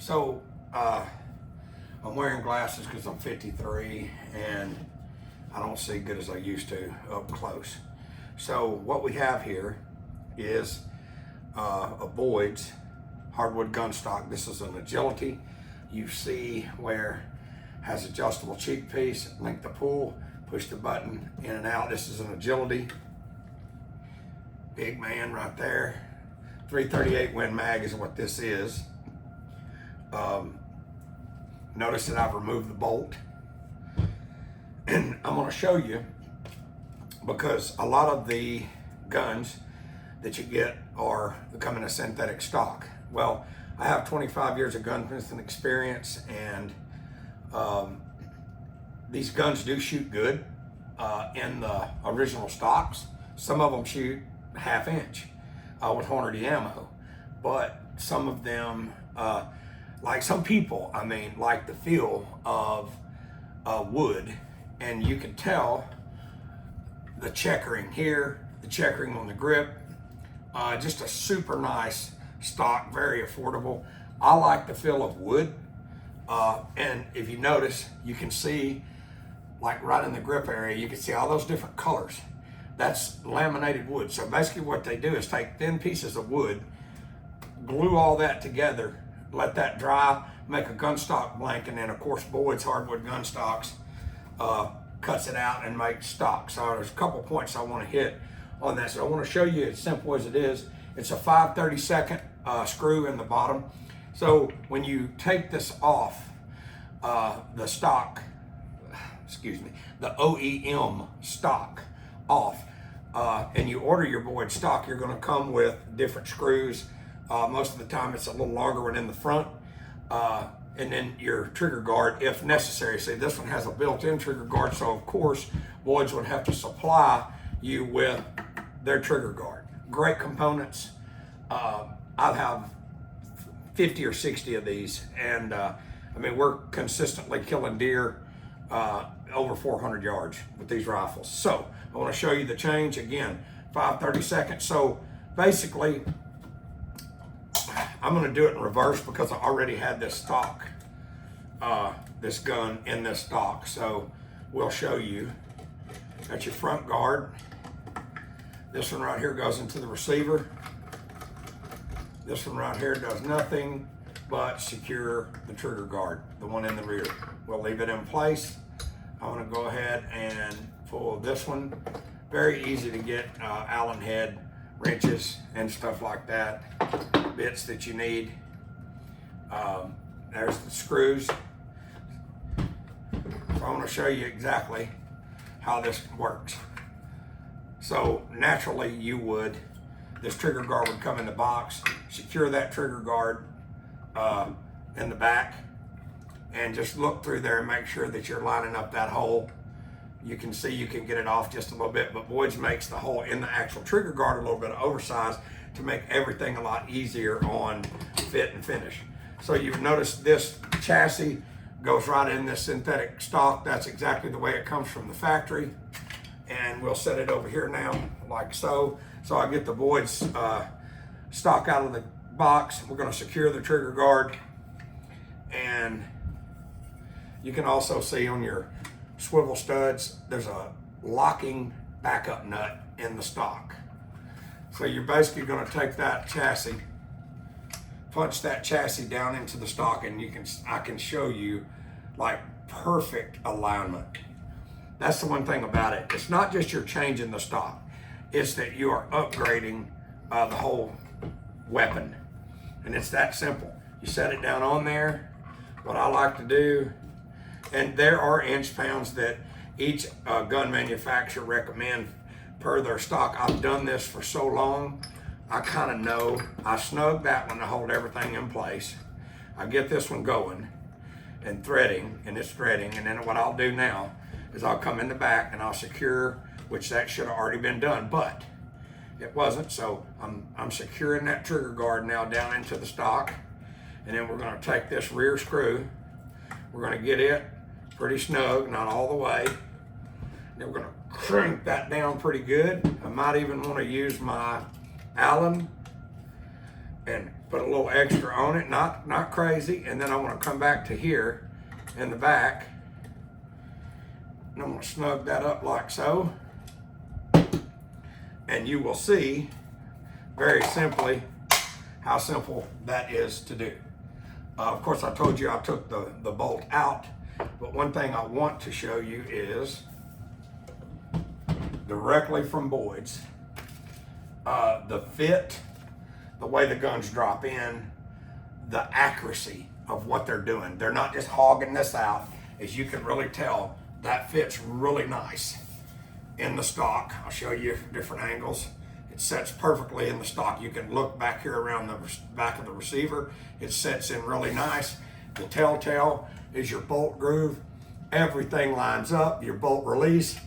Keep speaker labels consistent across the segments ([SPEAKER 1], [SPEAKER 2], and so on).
[SPEAKER 1] So I'm wearing glasses because I'm 53 and I don't see good as I used to up close. So what we have here is a Boyds Hardwood Gunstock. This is an agility. You see where it has adjustable cheek piece, link the pull, push the button in and out. This is an agility. Big man right there. 338 Win Mag is what this is. Notice that I've removed the bolt. And I'm going to show you, because a lot of the guns that you get are come in a synthetic stock. Well, I have 25 years of gunsmithing experience, and these guns do shoot good in the original stocks. Some of them shoot ½ inch with Hornady ammo, but some of them, like some people, I mean, like the feel of wood, and you can tell the checkering here, the checkering on the grip. Just a super nice stock, very affordable. I like the feel of wood, and if you notice, you can see, like right in the grip area, you can see all those different colors. That's laminated wood. So basically what they do is take thin pieces of wood, glue all that together, let that dry, make a gunstock blank, and then of course Boyds Hardwood Gunstocks cuts it out and makes stock. So there's a couple points I want to hit on that. So I want to show you, as simple as it is, it's a 5/32 screw in the bottom. So when you take this off, the stock, excuse me, the OEM stock off, and you order your Boyd stock, you're going to come with different screws. Most of the time it's a little longer one in the front, and then your trigger guard if necessary. See, this one has a built-in trigger guard, so of course Boyds would have to supply you with their trigger guard. Great components. I have 50 or 60 of these, and I mean, we're consistently killing deer over 400 yards with these rifles. So I want to show you the change again, 5/32. So basically, I'm going to do it in reverse because I already had this stock, this gun in this stock. So we'll show you. Got your front guard. This one right here goes into the receiver. This one right here does nothing but secure the trigger guard, the one in the rear. We'll leave it in place. I want to go ahead and pull this one. Very easy to get Allen head wrenches and stuff like that, bits that you need. There's the screws. So I want to show you exactly how this works. So naturally this trigger guard would come in the box, secure that trigger guard in the back, and just look through there and make sure that you're lining up that hole. You can see you can get it off just a little bit, but Boyds makes the hole in the actual trigger guard a little bit oversized to make everything a lot easier on fit and finish. So you've noticed this chassis goes right in this synthetic stock. That's exactly the way it comes from the factory. And we'll set it over here now, like so. So I get the Boyds stock out of the box. We're gonna secure the trigger guard. And you can also see on your swivel studs, there's a locking backup nut in the stock. So you're basically gonna take that chassis, punch that chassis down into the stock, and I can show you like perfect alignment. That's the one thing about it. It's not just you're changing the stock, it's that you are upgrading the whole weapon. And it's that simple. You set it down on there. What I like to do, and there are inch pounds that each gun manufacturer recommend per their stock. I've done this for so long, I kind of know. I snug that one to hold everything in place. I get this one going and threading, and it's threading, and then what I'll do now is I'll come in the back and I'll secure, which that should have already been done, but it wasn't. So I'm securing that trigger guard now down into the stock, and then we're going to take this rear screw. We're going to get it pretty snug, not all the way. Then we're going to crank that down pretty good. I might even want to use my Allen and Put a little extra on it, not crazy. And then I want to come back to here in the back. And I'm going to snug that up like so. And you will see very simply how simple that is to do. Of course, I told you I took the bolt out, but one thing I want to show you is directly from Boyd's, the fit, the way the guns drop in, the accuracy of what they're doing. They're not just hogging this out. As you can really tell, that fits really nice in the stock. I'll show you different angles. It sets perfectly in the stock. You can look back here around the back of the receiver. It sets in really nice. The telltale is your bolt groove. Everything lines up, your bolt release,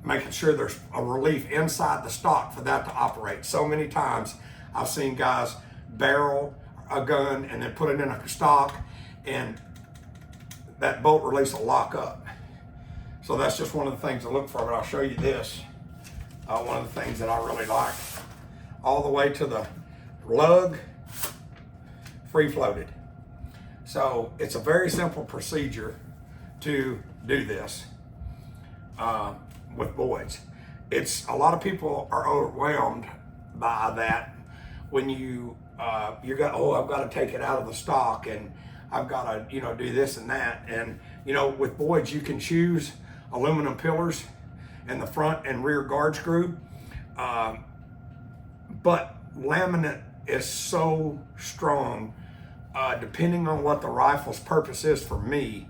[SPEAKER 1] making sure there's a relief inside the stock for that to operate. So many times I've seen guys barrel a gun and then put it in a stock and that bolt release will lock up. So that's just one of the things to look for, but I'll show you this. One of the things that I really like, all the way to the lug, free floated. So it's a very simple procedure to do this with Boyd's. It's a lot of people are overwhelmed by that when you got, oh, I've got to take it out of the stock and I've got to, do this and that. And, with Boyd's, you can choose aluminum pillars in the front and rear guard screw. But laminate is so strong, depending on what the rifle's purpose is for me.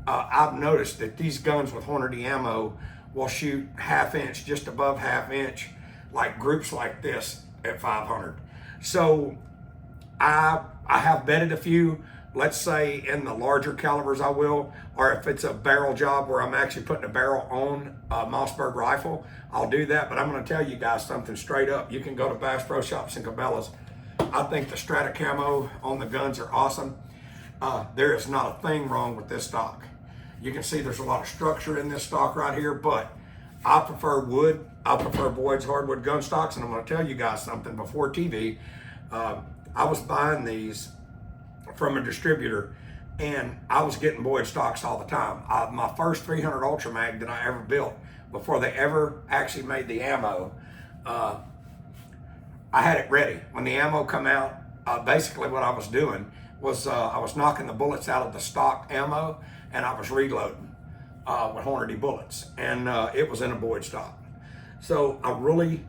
[SPEAKER 1] I've noticed that these guns with Hornady ammo will shoot ½ inch, just above ½ inch, like groups like this at 500. So I have bedded a few. Let's say in the larger calibers I will, or if it's a barrel job where I'm actually putting a barrel on a Mossberg rifle, I'll do that. But I'm gonna tell you guys something straight up. You can go to Bass Pro Shops and Cabela's. I think the Strata Camo on the guns are awesome. There is not a thing wrong with this stock. You can see there's a lot of structure in this stock right here, but I prefer wood. I prefer Boyds Hardwood Gunstocks, and I'm gonna tell you guys something before TV. I was buying these from a distributor and I was getting Boyd stocks all the time. My first 300 Ultra Mag that I ever built, before they ever actually made the ammo, I had it ready. When the ammo come out, basically what I was doing was I was knocking the bullets out of the stock ammo and I was reloading with Hornady bullets, and it was in a Boyd stock. So I really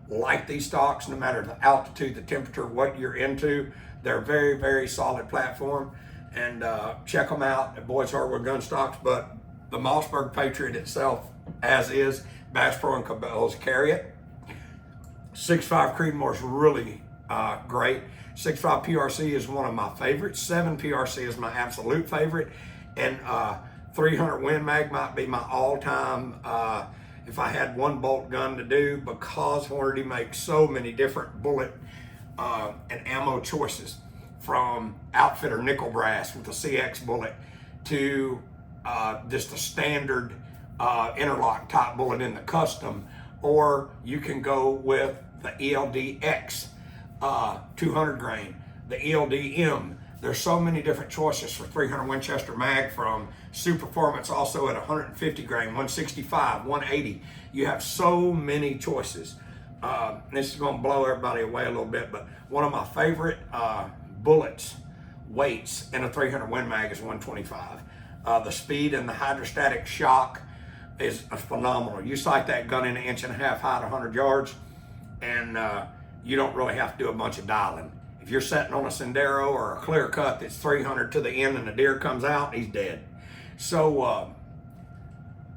[SPEAKER 1] like these stocks, no matter the altitude, the temperature, what you're into. They're a very, very solid platform, and check them out at Boyds Hardwood Gunstocks. But the Mossberg Patriot itself, as is, Bass Pro and Cabela's carry it. 6.5 Creedmoor is really great. 6.5 PRC is one of my favorites. 7 PRC is my absolute favorite, and 300 Win Mag might be my all-time. If I had one bolt gun to do, because Hornady makes so many different bullet and ammo choices, from outfitter nickel brass with a CX bullet to just a standard interlock type bullet in the custom, or you can go with the ELD X 200 grain, the ELD M. There's so many different choices for 300 Winchester mag, from Super Performance also at 150 grain, 165, 180. You have so many choices. This is going to blow everybody away a little bit, but one of my favorite bullets weights in a 300 Win Mag is 125. The speed and the hydrostatic shock is phenomenal. You sight that gun in 1.5 inches high at 100 yards, and you don't really have to do a bunch of dialing. If you're sitting on a Sendero or a clear cut that's 300 to the end and the deer comes out, he's dead. So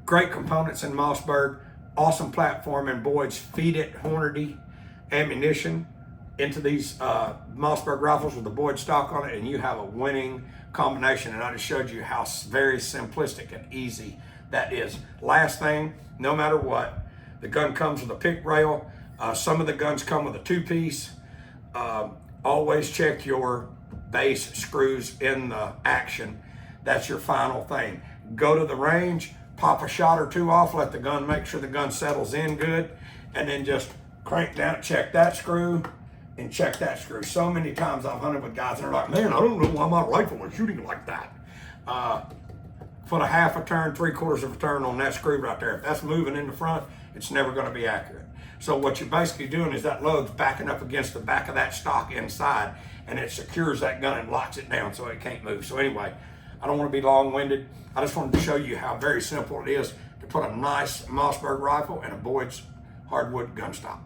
[SPEAKER 1] great components in Mossberg, awesome platform in Boyd's. Feed it Hornady ammunition into these Mossberg rifles with the Boyd stock on it, and you have a winning combination. And I just showed you how very simplistic and easy that is. Last thing, no matter what, the gun comes with a pick rail. Some of the guns come with a 2-piece. Always check your base screws in the action. That's your final thing. Go to the range, pop a shot or two off, let the gun, make sure the gun settles in good, and then just crank down, check that screw, and check that screw. So many times I've hunted with guys and they're like, man, I don't know why my rifle is shooting like that. Put a half a turn, 3/4 of a turn on that screw right there. If that's moving in the front, it's never going to be accurate. So what you're basically doing is that lugs backing up against the back of that stock inside, and it secures that gun and locks it down so it can't move. So anyway, I don't want to be long-winded. I just wanted to show you how very simple it is to put a nice Mossberg rifle in a Boyds Hardwood Gunstock.